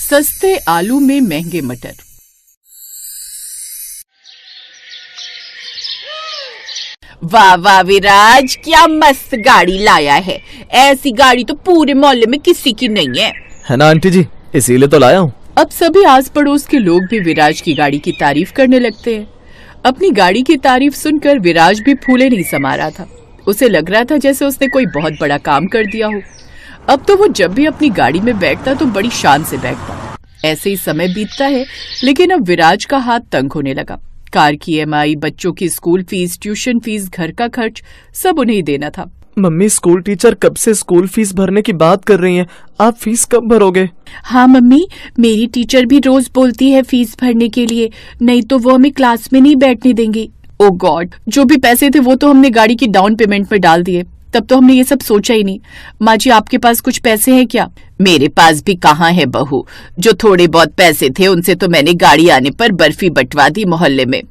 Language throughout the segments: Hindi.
सस्ते आलू में महंगे मटर। वाह वाह विराज, क्या मस्त गाड़ी लाया है। ऐसी गाड़ी तो पूरे मोहल्ले में किसी की नहीं है ना आंटी जी, इसीलिए तो लाया हूँ। अब सभी आस पड़ोस के लोग भी विराज की गाड़ी की तारीफ करने लगते हैं। अपनी गाड़ी की तारीफ सुनकर विराज भी फूले नहीं समा रहा था। उसे लग रहा था जैसे उसने कोई बहुत बड़ा काम कर दिया हो। अब तो वो जब भी अपनी गाड़ी में बैठता तो बड़ी शान से बैठता। ऐसे ही समय बीतता है, लेकिन अब विराज का हाथ तंग होने लगा। कार की EMI, बच्चों की स्कूल फीस, ट्यूशन फीस, घर का खर्च सब उन्हें ही देना था। मम्मी, स्कूल टीचर कब से स्कूल फीस भरने की बात कर रही हैं। आप फीस कब भरोगे? हाँ मम्मी, मेरी टीचर भी रोज बोलती है फीस भरने के लिए, नहीं तो वो हमें क्लास में नहीं बैठने देंगी। ओ गॉड, जो भी पैसे थे वो तो हमने गाड़ी की डाउन पेमेंट में डाल दिए। तब तो हमने ये सब सोचा ही नहीं। माँ जी, आपके पास कुछ पैसे हैं क्या? मेरे पास भी कहाँ है बहू, जो थोड़े बहुत पैसे थे उनसे तो मैंने गाड़ी आने पर बर्फी बंटवा दी मोहल्ले में।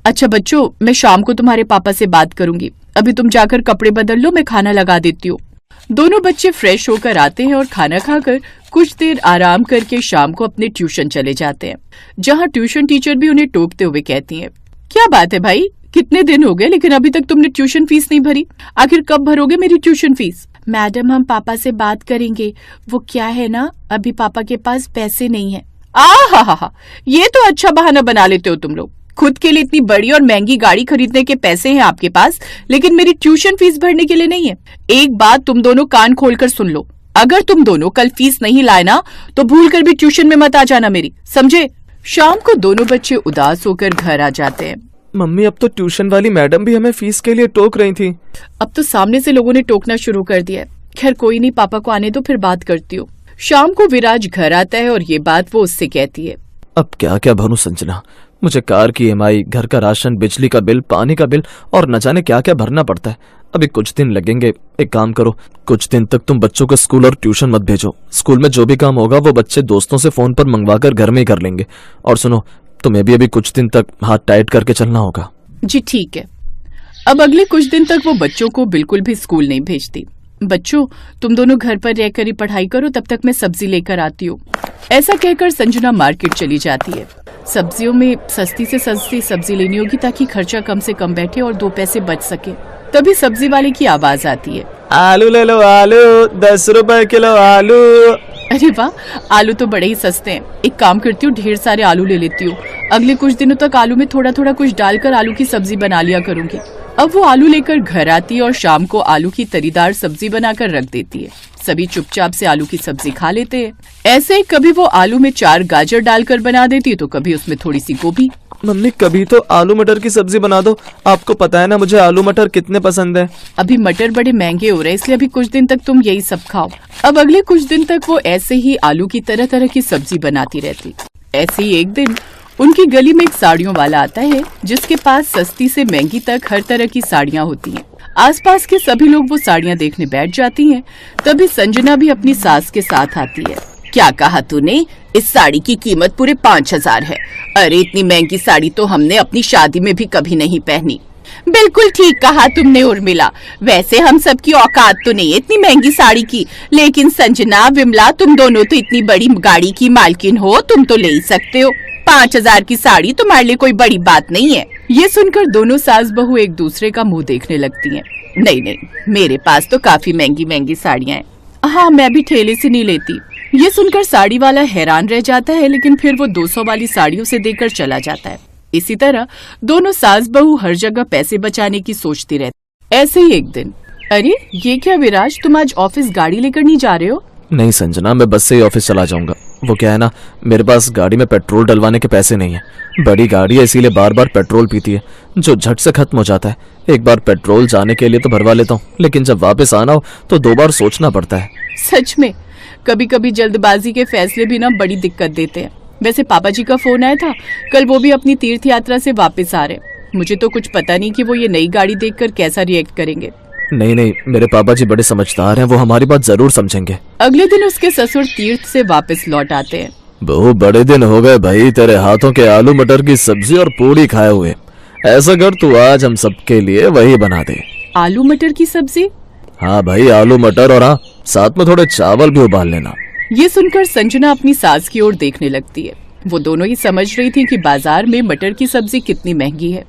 अच्छा बच्चों, मैं शाम को तुम्हारे पापा से बात करूंगी। अभी तुम जाकर कपड़े बदल लो, मैं खाना लगा देती हूँ। दोनों बच्चे फ्रेश होकर आते हैं और खाना खाकर कुछ देर आराम करके शाम को अपने ट्यूशन चले जाते हैं, जहाँ ट्यूशन टीचर भी उन्हें टोकते हुए कहती है, क्या बात है भाई, कितने दिन हो गए लेकिन अभी तक तुमने ट्यूशन फीस नहीं भरी। आखिर कब भरोगे मेरी ट्यूशन फीस? मैडम, हम पापा से बात करेंगे। वो क्या है ना, अभी पापा के पास पैसे नहीं है। हा, ये तो अच्छा बहाना बना लेते हो तुम लोग। खुद के लिए इतनी बड़ी और महंगी गाड़ी खरीदने के पैसे हैं आपके पास, लेकिन मेरी ट्यूशन फीस भरने के लिए नहीं है। एक बात तुम दोनों कान खोलकर सुन लो, अगर तुम दोनों कल फीस नहीं लाए ना तो भूल कर भी ट्यूशन में मत आ जाना मेरी, समझे? शाम को दोनों बच्चे उदास होकर घर आ जाते हैं। मम्मी, अब तो ट्यूशन वाली मैडम भी हमें फीस के लिए टोक रही थी। अब तो सामने से लोगों ने टोकना शुरू कर दिया है। खैर कोई नहीं, पापा को आने दो, फिर बात करती हूँ। शाम को विराज घर आता है और ये बात वो उससे कहती है। अब क्या क्या भरूं संजना, मुझे कार की EMI, घर का राशन, बिजली का बिल, पानी का बिल और न जाने क्या क्या भरना पड़ता है। अभी कुछ दिन लगेंगे। एक काम करो, कुछ दिन तक तुम बच्चों को स्कूल और ट्यूशन मत भेजो। स्कूल में जो भी काम होगा वो बच्चे दोस्तों से फोन पर मंगवाकर घर में ही कर लेंगे। और सुनो, तुम्हें भी अभी कुछ दिन तक हाथ टाइट करके चलना होगा। जी ठीक है। अब अगले कुछ दिन तक वो बच्चों को बिल्कुल भी स्कूल नहीं भेजती। बच्चों, तुम दोनों घर पर रहकर ही पढ़ाई करो, तब तक मैं सब्जी लेकर आती हूँ। ऐसा कहकर संजना मार्केट चली जाती है। सब्जियों में सस्ती से सस्ती सब्जी लेनी होगी ताकि खर्चा कम से कम बैठे और 2 पैसे बच सके। तभी सब्जी वाले की आवाज आती है, आलू ले लो आलू, 10 रुपए किलो आलू। अरे वाह, आलू तो बड़े ही सस्ते हैं। एक काम करती हूँ, ढेर सारे आलू ले लेती हूँ। अगले कुछ दिनों तक आलू में थोड़ा थोड़ा कुछ डालकर आलू की सब्जी बना लिया करूंगी। अब वो आलू लेकर घर आती है और शाम को आलू की तरीदार सब्जी बनाकर रख देती है। सभी चुपचाप से आलू की सब्जी खा लेते हैं। ऐसे ही कभी वो आलू में 4 गाजर डालकर बना देती है तो कभी उसमें थोड़ी सी गोभी। मम्मी, कभी तो आलू मटर की सब्जी बना दो। आपको पता है ना मुझे आलू मटर कितने पसंद है। अभी मटर बड़े महंगे हो रहे हैं, इसलिए अभी कुछ दिन तक तुम यही सब खाओ। अब अगले कुछ दिन तक वो ऐसे ही आलू की तरह तरह की सब्जी बनाती रहती। ऐसे ही एक दिन उनकी गली में एक साड़ियों वाला आता है, जिसके पास सस्ती से महंगी तक हर तरह की साड़ियाँ होती हैं। आसपास के सभी लोग वो साड़ियाँ देखने बैठ जाती हैं। तभी संजना भी अपनी सास के साथ आती है। क्या कहा तूने? इस साड़ी की कीमत पूरे 5000 है। अरे इतनी महंगी साड़ी तो हमने अपनी शादी में भी कभी नहीं पहनी। बिल्कुल ठीक कहा तुमने उर्मिला, वैसे हम सबकी औकात तो नहीं है इतनी महंगी साड़ी की, लेकिन संजना, विमला, तुम दोनों तो इतनी बड़ी गाड़ी की मालकिन हो, तुम तो ले ही सकते हो। 5000 की साड़ी तुम्हारे लिए कोई बड़ी बात नहीं है। ये सुनकर दोनों सास बहू एक दूसरे का मुंह देखने लगती हैं। नहीं, मेरे पास तो काफी महंगी महंगी साड़ियाँ हैं। हाँ, मैं भी ठेले से नहीं लेती। ये सुनकर साड़ी वाला हैरान रह जाता है, लेकिन फिर वो 200 वाली साड़ियों से देकर चला जाता है। इसी तरह दोनों सास बहू हर जगह पैसे बचाने की सोचती रहती। ऐसे ही एक दिन, अरे ये क्या विराज, तुम आज ऑफिस गाड़ी लेकर नहीं जा रहे हो? नहीं संजना, मैं बस से ही ऑफिस चला जाऊंगा। वो क्या है ना, मेरे पास गाड़ी में पेट्रोल डलवाने के पैसे नहीं है। बड़ी गाड़ी है इसीलिए बार बार पेट्रोल पीती है, जो झट से खत्म हो जाता है। एक बार पेट्रोल जाने के लिए तो भरवा लेता हूँ, लेकिन जब वापस आना हो तो 2 बार सोचना पड़ता है। सच में कभी कभी जल्दबाजी के फैसले भी ना बड़ी दिक्कत देते हैं। वैसे पापा जी का फोन आया था, कल वो भी अपनी तीर्थ यात्रा से वापस आ रहे। मुझे तो कुछ पता नहीं कि वो ये नई गाड़ी देखकर कैसा रिएक्ट करेंगे। नहीं, मेरे पापा जी बड़े समझदार हैं, वो हमारी बात जरूर समझेंगे। अगले दिन उसके ससुर तीर्थ से वापस लौट आते हैं। बहुत बड़े दिन हो गए भाई तेरे हाथों के आलू मटर की सब्जी और पूड़ी खाए हुए। ऐसा कर तू आज हम सबके लिए वही बना दे। आलू मटर की सब्जी? हाँ भाई, आलू मटर, और हाँ साथ में थोड़े चावल भी उबाल लेना। ये सुनकर संजना अपनी सास की ओर देखने लगती है। वो दोनों ही समझ रही थी कि बाजार में मटर की सब्जी कितनी महंगी है।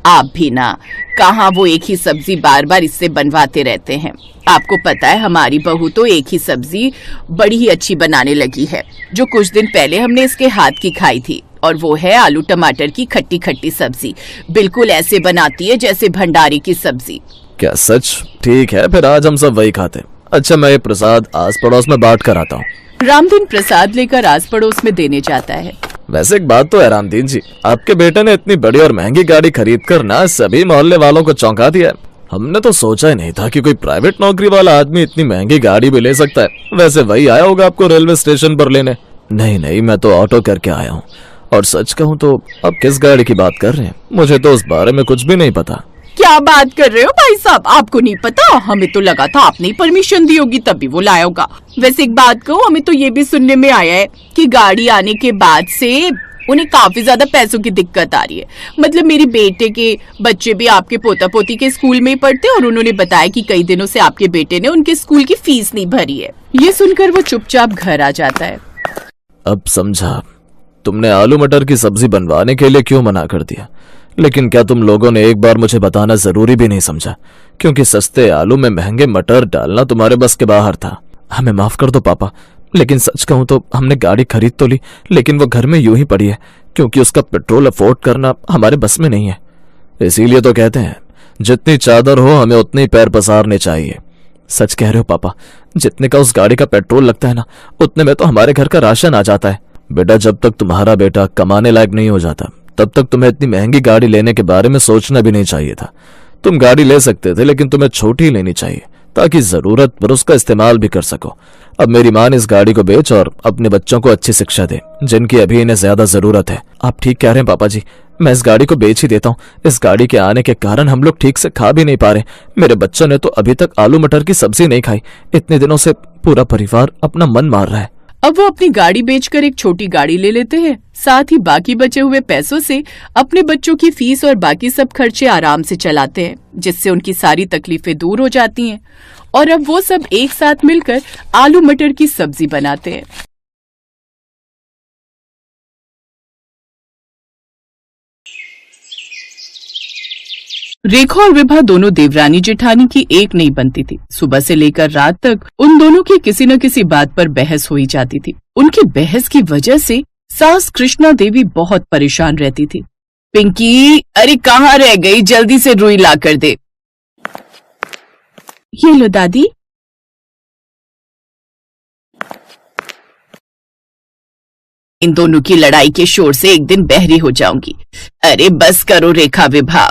आप भी ना, कहाँ वो एक ही सब्जी बार बार इससे बनवाते रहते हैं। आपको पता है हमारी बहू तो एक ही सब्जी बड़ी ही अच्छी बनाने लगी है, जो कुछ दिन पहले हमने इसके हाथ की खाई थी, और वो है आलू टमाटर की खट्टी खट्टी सब्जी। बिल्कुल ऐसे बनाती है जैसे भंडारी की सब्जी। क्या सच? ठीक है, फिर आज हम सब वही खाते। अच्छा, मैं ये प्रसाद आस पड़ोस में बांट कर आता हूँ। रामदीन प्रसाद लेकर आस पड़ोस में देने जाता है। वैसे एक बात तो है रामदीन जी, आपके बेटे ने इतनी बड़ी और महंगी गाड़ी खरीद कर ना सभी मोहल्ले वालों को चौंका दिया है। हमने तो सोचा ही नहीं था कि कोई प्राइवेट नौकरी वाला आदमी इतनी महंगी गाड़ी भी ले सकता है। वैसे वही आया होगा आपको रेलवे स्टेशन पर लेने। नहीं, मैं तो ऑटो करके आया हूँ। और सच कहूँ तो आप किस गाड़ी की बात कर रहे हैं? मुझे तो उस बारे में कुछ भी नहीं पता। क्या बात कर रहे हो भाई साहब, आपको नहीं पता? हमें तो लगा था आपने परमिशन दी होगी तभी वो लाया होगा। वैसे एक बात कहूँ, हमें तो ये भी सुनने में आया है कि गाड़ी आने के बाद से उन्हें काफी ज्यादा पैसों की दिक्कत आ रही है। मतलब मेरे बेटे के बच्चे भी आपके पोता पोती के स्कूल में ही पढ़ते हैं, और उन्होंने बताया कि कई दिनों से आपके बेटे ने उनके स्कूल की फीस नहीं भरी है। ये सुनकर वो चुपचाप घर आ जाता है। अब समझा, तुमने आलू मटर की सब्जी बनवाने के लिए क्यों मना कर दिया। लेकिन क्या तुम लोगों ने एक बार मुझे बताना जरूरी भी नहीं समझा? क्योंकि सस्ते आलू में महंगे मटर डालना तुम्हारे बस के बाहर था। हमें माफ कर दो पापा, लेकिन सच कहूं तो हमने गाड़ी खरीद तो ली, लेकिन वो घर में यूं ही पड़ी है, क्योंकि उसका पेट्रोल अफोर्ड करना हमारे बस में नहीं है। इसीलिए तो कहते हैं जितनी चादर हो हमें उतने ही पैर पसारने चाहिए। सच कह रहे हो पापा, जितने का उस गाड़ी का पेट्रोल लगता है ना, उतने में तो हमारे घर का राशन आ जाता है। बेटा, जब तक तुम्हारा बेटा कमाने लायक नहीं हो जाता तब तक तुम्हें इतनी महंगी गाड़ी लेने के बारे में सोचना भी नहीं चाहिए था। तुम गाड़ी ले सकते थे, लेकिन तुम्हें छोटी लेनी चाहिए ताकि जरूरत पर उसका इस्तेमाल भी कर सको। अब मेरी मां ने इस गाड़ी को बेच और अपने बच्चों को अच्छी शिक्षा दे, जिनकी अभी इन्हें ज्यादा जरूरत है। आप ठीक कह रहे हैं पापा जी, मैं इस गाड़ी को बेच ही देता हूँ। इस गाड़ी के आने के कारण हम लोग ठीक से खा भी नहीं पा रहे। मेरे बच्चों ने तो अभी तक आलू मटर की सब्जी नहीं खाई। इतने दिनों से पूरा परिवार अपना मन मार रहा है। अब वो अपनी गाड़ी बेचकर एक छोटी गाड़ी ले लेते हैं। साथ ही बाकी बचे हुए पैसों से अपने बच्चों की फीस और बाकी सब खर्चे आराम से चलाते हैं, जिससे उनकी सारी तकलीफें दूर हो जाती हैं। और अब वो सब एक साथ मिलकर आलू मटर की सब्जी बनाते हैं। रेखा और विभा दोनों देवरानी जेठानी की एक नहीं बनती थी। सुबह से लेकर रात तक उन दोनों की किसी न किसी बात पर बहस हो ही जाती थी। उनकी बहस की वजह से सास कृष्णा देवी बहुत परेशान रहती थी। पिंकी, अरे कहाँ रह गई? जल्दी से रुई ला कर दे। ये लो दादी। इन दोनों की लड़ाई के शोर से एक दिन बहरी हो जाऊंगी। अरे बस करो रेखा विभा।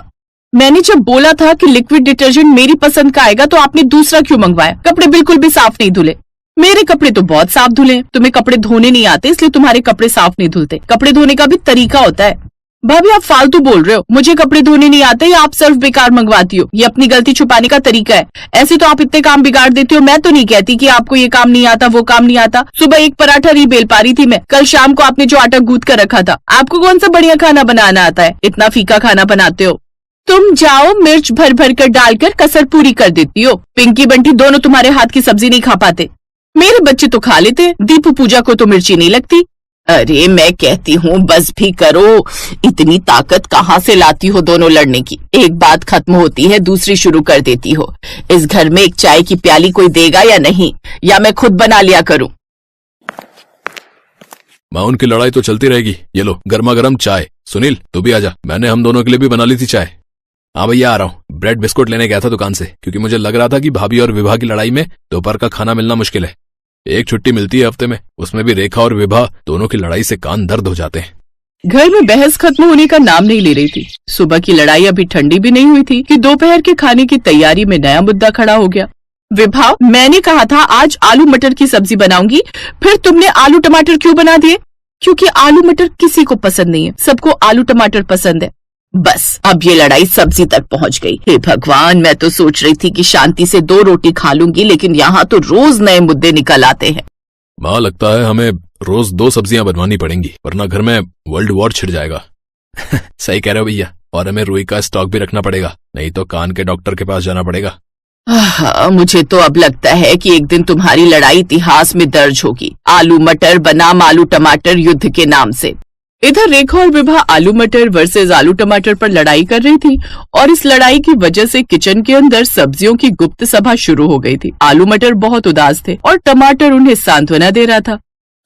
मैंने जब बोला था कि लिक्विड डिटर्जेंट मेरी पसंद का आएगा तो आपने दूसरा क्यों मंगवाया? कपड़े बिल्कुल भी साफ नहीं धुले। मेरे कपड़े तो बहुत साफ धुले। तुम्हें कपड़े धोने नहीं आते, इसलिए तुम्हारे कपड़े साफ नहीं धुलते। कपड़े धोने का भी तरीका होता है। भाभी, आप फालतू बोल रहे हो। मुझे कपड़े धोने नहीं आते या आप सर्फ बेकार मंगवाती हो? ये अपनी गलती छुपाने का तरीका है। ऐसे तो आप इतने काम बिगाड़ देती हो। मैं तो नहीं कहती कि आपको ये काम नहीं आता, वो काम नहीं आता। सुबह एक पराठा नहीं बेल पा रही थी मैं। कल शाम को आपने जो आटा गूंथ कर रखा था। आपको कौन सा बढ़िया खाना बनाना आता है? इतना फीका खाना बनाते हो। तुम जाओ, मिर्च भर भर कर डालकर कसर पूरी कर देती हो। पिंकी बंटी दोनों तुम्हारे हाथ की सब्जी नहीं खा पाते। मेरे बच्चे तो खा लेते। दीपू पूजा को तो मिर्ची नहीं लगती। अरे मैं कहती हूँ बस भी करो। इतनी ताकत कहाँ से लाती हो दोनों लड़ने की? एक बात खत्म होती है दूसरी शुरू कर देती हो। इस घर में एक चाय की प्याली कोई देगा या नहीं, या मैं खुद बना लिया करूँ? माँ, उनकी लड़ाई तो चलती रहेगी। ये लो गर्मा गर्म चाय। सुनील, तू भी आजा, मैंने हम दोनों के लिए भी बना ली थी चाय। हाँ भैया, आ रहा हूँ। ब्रेड बिस्कुट लेने गया था दुकान से, क्योंकि मुझे लग रहा था कि भाभी और विभा की लड़ाई में दोपहर का खाना मिलना मुश्किल है। एक छुट्टी मिलती है हफ्ते में, उसमें भी रेखा और विभा दोनों की लड़ाई से कान दर्द हो जाते हैं। घर में बहस खत्म होने का नाम नहीं ले रही थी। सुबह की लड़ाई अभी ठंडी भी नहीं हुई थी कि दोपहर के खाने की तैयारी में नया मुद्दा खड़ा हो गया। विभा, मैंने कहा था आज आलू मटर की सब्जी बनाऊंगी, फिर तुमने आलू टमाटर क्यों बना दिए? क्योंकि आलू मटर किसी को पसंद नहीं है, सबको आलू टमाटर पसंद है। बस अब ये लड़ाई सब्जी तक पहुंच गई। हे भगवान, मैं तो सोच रही थी कि शांति से 2 रोटी खा लूंगी, लेकिन यहाँ तो रोज नए मुद्दे निकल आते हैं। माँ, लगता है हमें रोज 2 सब्जियां बनवानी पड़ेंगी, वरना घर में वर्ल्ड वॉर छिड़ जाएगा। सही कह रहे हो भैया। और हमें रुई का स्टॉक भी रखना पड़ेगा, नहीं तो कान के डॉक्टर के पास जाना पड़ेगा। मुझे तो अब लगता है कि एक दिन तुम्हारी लड़ाई इतिहास में दर्ज होगी, आलू मटर बनाम आलू टमाटर युद्ध के नाम से। इधर रेखा और विभा आलू मटर वर्सेस आलू टमाटर पर लड़ाई कर रही थी और इस लड़ाई की वजह से किचन के अंदर सब्जियों की गुप्त सभा शुरू हो गई थी। आलू मटर बहुत उदास थे और टमाटर उन्हें सांत्वना दे रहा था।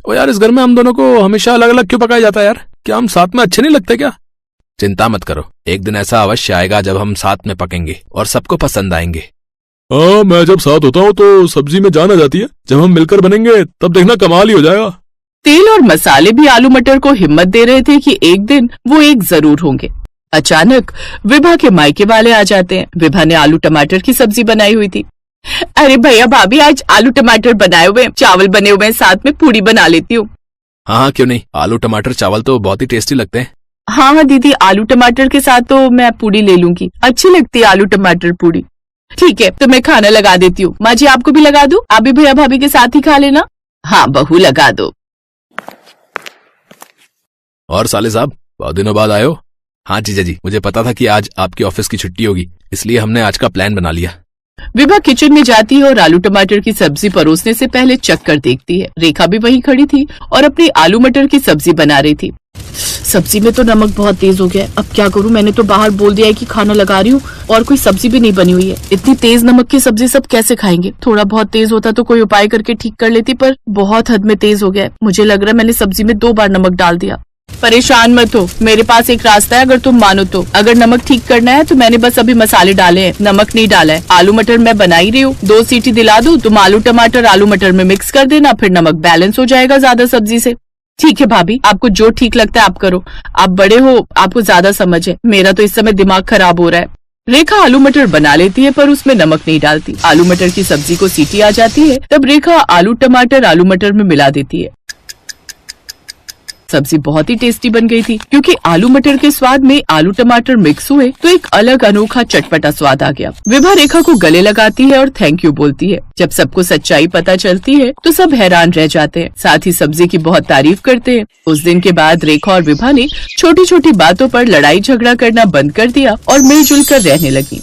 ओ यार, इस घर में हम दोनों को हमेशा अलग अलग क्यों पकाया जाता है यार? क्या हम साथ में अच्छे नहीं लगते क्या? चिंता मत करो, एक दिन ऐसा अवश्य आएगा जब हम साथ में पकेंगे और सबको पसंद आएंगे। हाँ, मैं जब साथ होता हूँ तो सब्जी में जान आ जाती है। जब हम मिलकर बनेंगे तब देखना कमाल ही हो जाएगा। तेल और मसाले भी आलू मटर को हिम्मत दे रहे थे कि एक दिन वो एक जरूर होंगे। अचानक विभा के मायके वाले आ जाते हैं। विभा ने आलू टमाटर की सब्जी बनाई हुई थी। अरे भैया भाभी, आज आलू टमाटर बनाए हुए, चावल बने हुए हैं, साथ में पूरी बना लेती हूँ। हाँ, क्यों नहीं, आलू टमाटर चावल तो बहुत ही टेस्टी लगते हैं। हाँ दीदी, आलू टमाटर के साथ तो मैं पूरी ले लूंगी, अच्छी लगती है आलू टमाटर पूरी। ठीक है, तो मैं खाना लगा देती हूँ। माँ जी, आपको भी लगा दूं? आप भी भैया भाभी के साथ ही खा लेना। हाँ बहू, लगा दो। और साले साहब, बहुत दिनों बाद आए हो। हाँ जीजा जी, मुझे पता था कि आज आपकी ऑफिस की छुट्टी होगी, इसलिए हमने आज का प्लान बना लिया। विभा किचन में जाती है और आलू टमाटर की सब्जी परोसने से पहले चख कर देखती है। रेखा भी वहीं खड़ी थी और अपनी आलू मटर की सब्जी बना रही थी। सब्जी में तो नमक बहुत तेज हो गया है, अब क्या करूं? मैंने तो बाहर बोल दिया है कि खाना लगा रही हूँ और कोई सब्जी भी नहीं बनी हुई है। इतनी तेज नमक की सब्जी सब कैसे खाएंगे? थोड़ा बहुत तेज होता तो कोई उपाय करके ठीक कर लेती, पर बहुत हद में तेज हो गया है। मुझे लग रहा है मैंने सब्जी में 2 बार नमक डाल दिया। परेशान मत हो, मेरे पास एक रास्ता है, अगर तुम मानो तो। अगर नमक ठीक करना है तो मैंने बस अभी मसाले डाले हैं, नमक नहीं डाला है। आलू मटर मैं बना ही रही हूँ, 2 सीटी दिला दूं, तुम आलू टमाटर आलू मटर में मिक्स कर देना, फिर नमक बैलेंस हो जाएगा ज्यादा सब्जी से। ठीक है भाभी, आपको जो ठीक लगता है आप करो, आप बड़े हो, आपको ज्यादा समझ है, मेरा तो इस समय दिमाग खराब हो रहा है। रेखा आलू मटर बना लेती है पर उसमें नमक नहीं डालती। आलू मटर की सब्जी को सीटी आ जाती है, तब रेखा आलू टमाटर आलू मटर में मिला देती है। सब्जी बहुत ही टेस्टी बन गई थी, क्योंकि आलू मटर के स्वाद में आलू टमाटर मिक्स हुए तो एक अलग अनोखा चटपटा स्वाद आ गया। विभा रेखा को गले लगाती है और थैंक यू बोलती है। जब सबको सच्चाई पता चलती है तो सब हैरान रह जाते हैं, साथ ही सब्जी की बहुत तारीफ करते हैं। उस दिन के बाद रेखा और विभा ने छोटी छोटी बातों पर लड़ाई झगड़ा करना बंद कर दिया और मिलजुल कर रहने लगी।